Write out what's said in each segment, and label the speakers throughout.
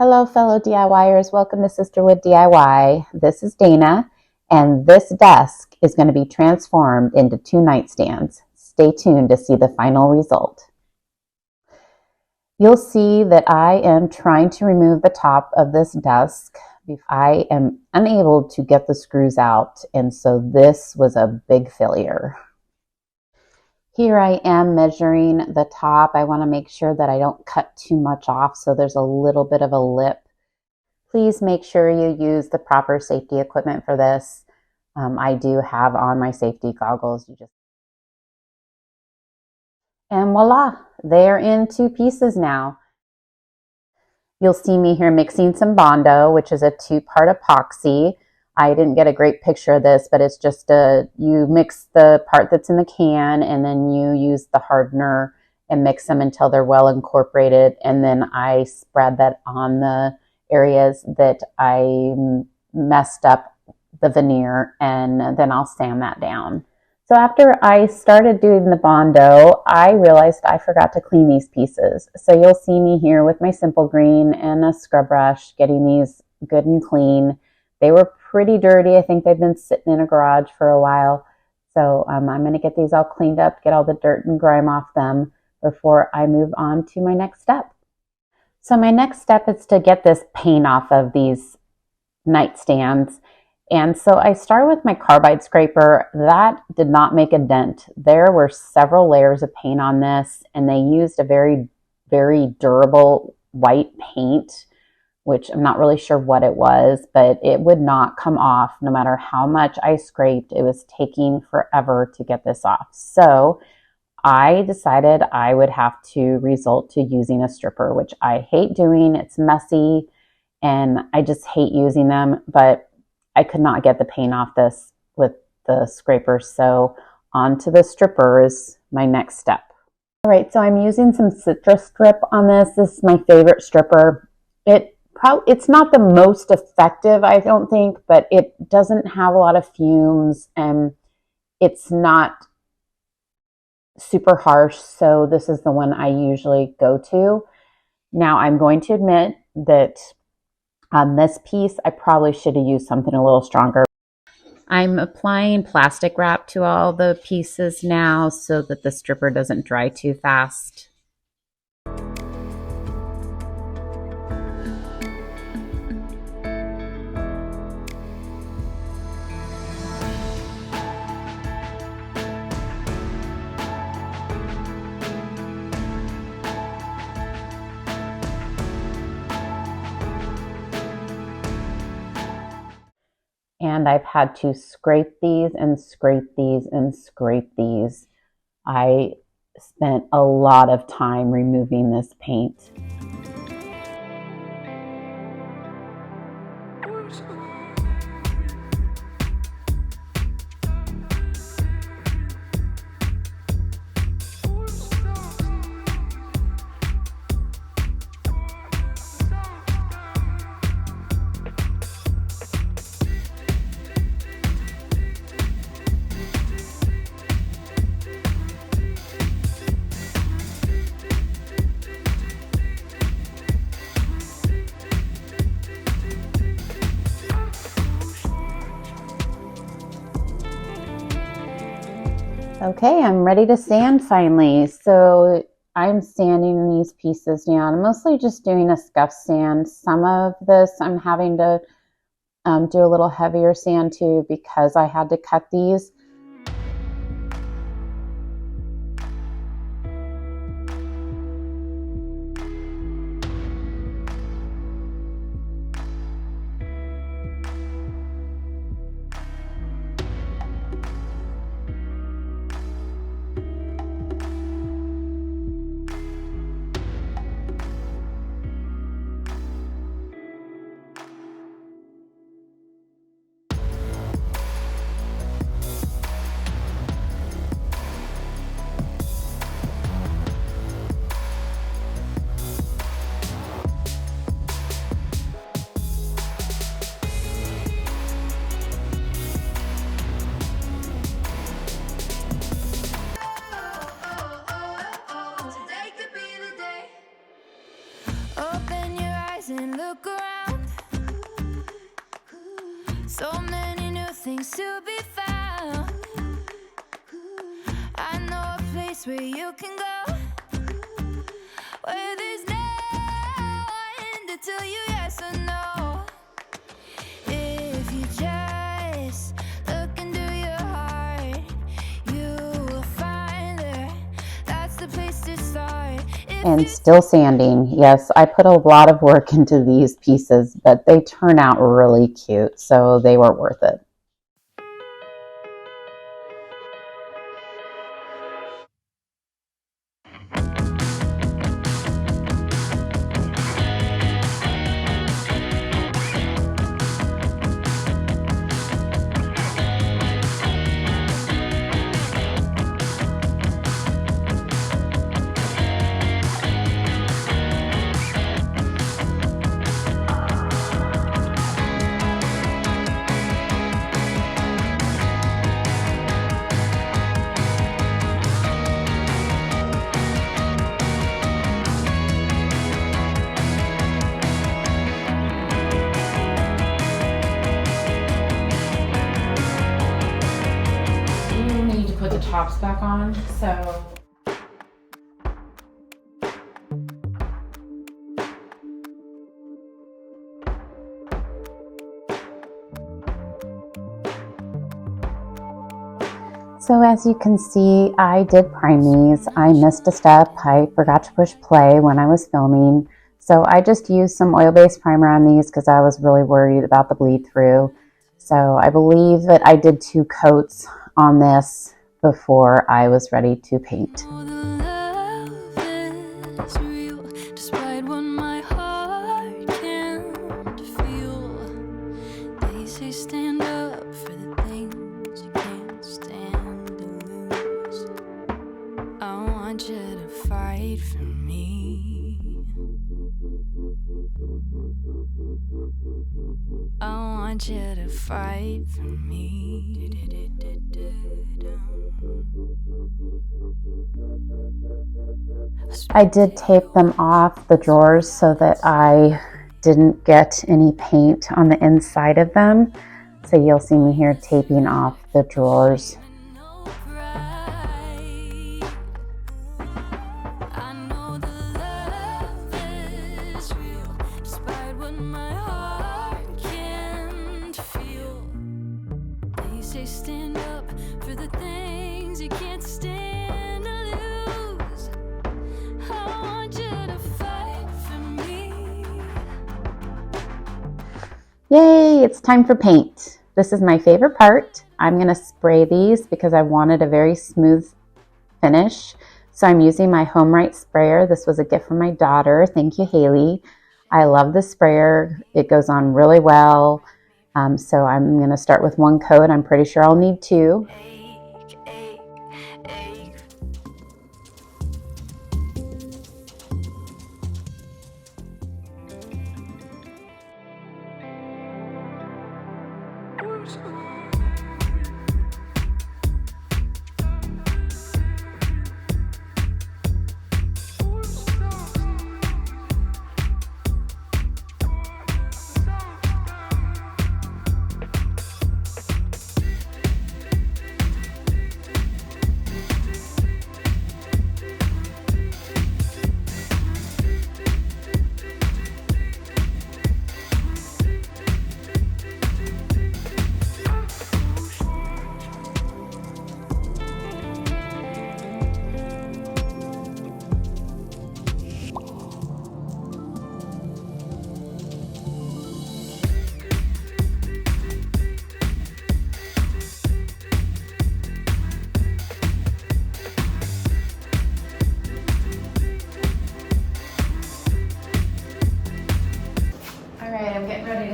Speaker 1: Hello, fellow DIYers. Welcome to Sisterwood DIY. This is Dana, and this desk is going to be transformed into 2 nightstands. Stay tuned to see the final result. You'll see that I am trying to remove the top of this desk. I am unable to get the screws out, and so this was a big failure. Here I am measuring the top. I want to make sure that I don't cut too much off, so there's a little bit of a lip. Please make sure you use the proper safety equipment for this. I do have on my safety goggles. And voila, they're in 2 pieces now. You'll see me here mixing some Bondo, which is a 2-part epoxy. I didn't get a great picture of this, but it's just you mix the part that's in the can, and then you use the hardener and mix them until they're well incorporated. And then I spread that on the areas that I messed up the veneer, and then I'll sand that down. So after I started doing the Bondo, I realized I forgot to clean these pieces. So you'll see me here with my Simple Green and a scrub brush getting these good and clean. They were pretty dirty. I think they've been sitting in a garage for a while. So I'm going to get these all cleaned up, get all the dirt and grime off them before I move on to my next step. So my next step is to get this paint off of these nightstands. And so I started with my carbide scraper. That did not make a dent. There were several layers of paint on this, and they used a very, very durable white paint, which I'm not really sure what it was, but it would not come off no matter how much I scraped. It was taking forever to get this off. So I decided I would have to resort to using a stripper, which I hate doing. It's messy, and I just hate using them, but I could not get the paint off this with the scraper. So onto the stripper is my next step. All right, so I'm using some citrus strip on this. This is my favorite stripper. It's not the most effective, I don't think, but it doesn't have a lot of fumes, and it's not super harsh. So this is the one I usually go to. Now I'm going to admit that on this piece, I probably should have used something a little stronger. I'm applying plastic wrap to all the pieces now so that the stripper doesn't dry too fast. And I've had to scrape these and scrape these and scrape these. I spent a lot of time removing this paint. Okay, I'm ready to sand finally. So I'm sanding these pieces down. I'm mostly just doing a scuff sand. Some of this I'm having to do a little heavier sand too because I had to cut these.
Speaker 2: look around, so many new things to be found. I know a place where you can go, where there's no one to tell you yes or no. If you just look into your heart, you will find there. That's the place to start.
Speaker 1: And still sanding. Yes, I put a lot of work into these pieces, but they turn out really cute, so they were worth it. Put the tops back on, so as you can see, I did prime these. I missed a step. I forgot to push play when I was filming, so I just used some oil-based primer on these because I was really worried about the bleed through. So I believe that I did 2 coats on this before I was ready to paint.
Speaker 2: I want you to fight for me.
Speaker 1: I did tape them off the drawers so that I didn't get any paint on the inside of them. So you'll see me here taping off the drawers.
Speaker 2: Stand up for the things you can't stand to lose. I want you to fight for me.
Speaker 1: Yay, it's time for paint. This is my favorite part. I'm going to spray these because I wanted a very smooth finish. So I'm using my HomeRite sprayer. This was a gift from my daughter. Thank you, Haley. I love the sprayer. It goes on really well. So I'm going to start with 1 coat. I'm pretty sure I'll need 2.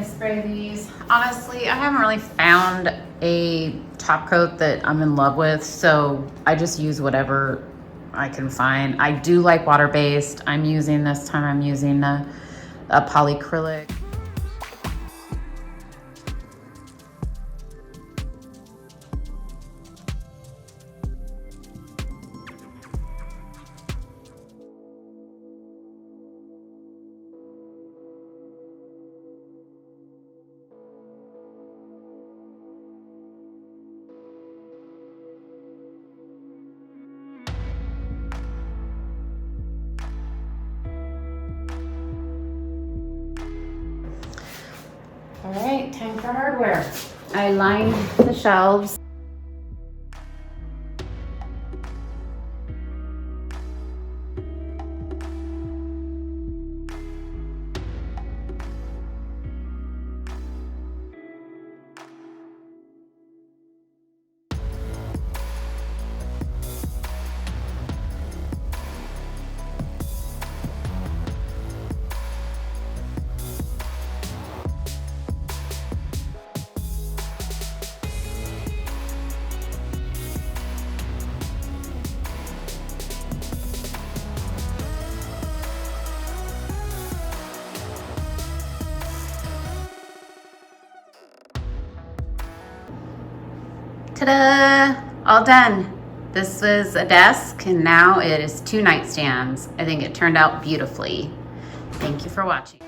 Speaker 1: Spray these. Honestly, I haven't really found a top coat that I'm in love with, so I just use whatever I can find. I do like water-based. I'm using a polyacrylic. All right, time for hardware. I lined the shelves. Ta-da! All done. This was a desk and now it is 2 nightstands. I think it turned out beautifully. Thank you for watching.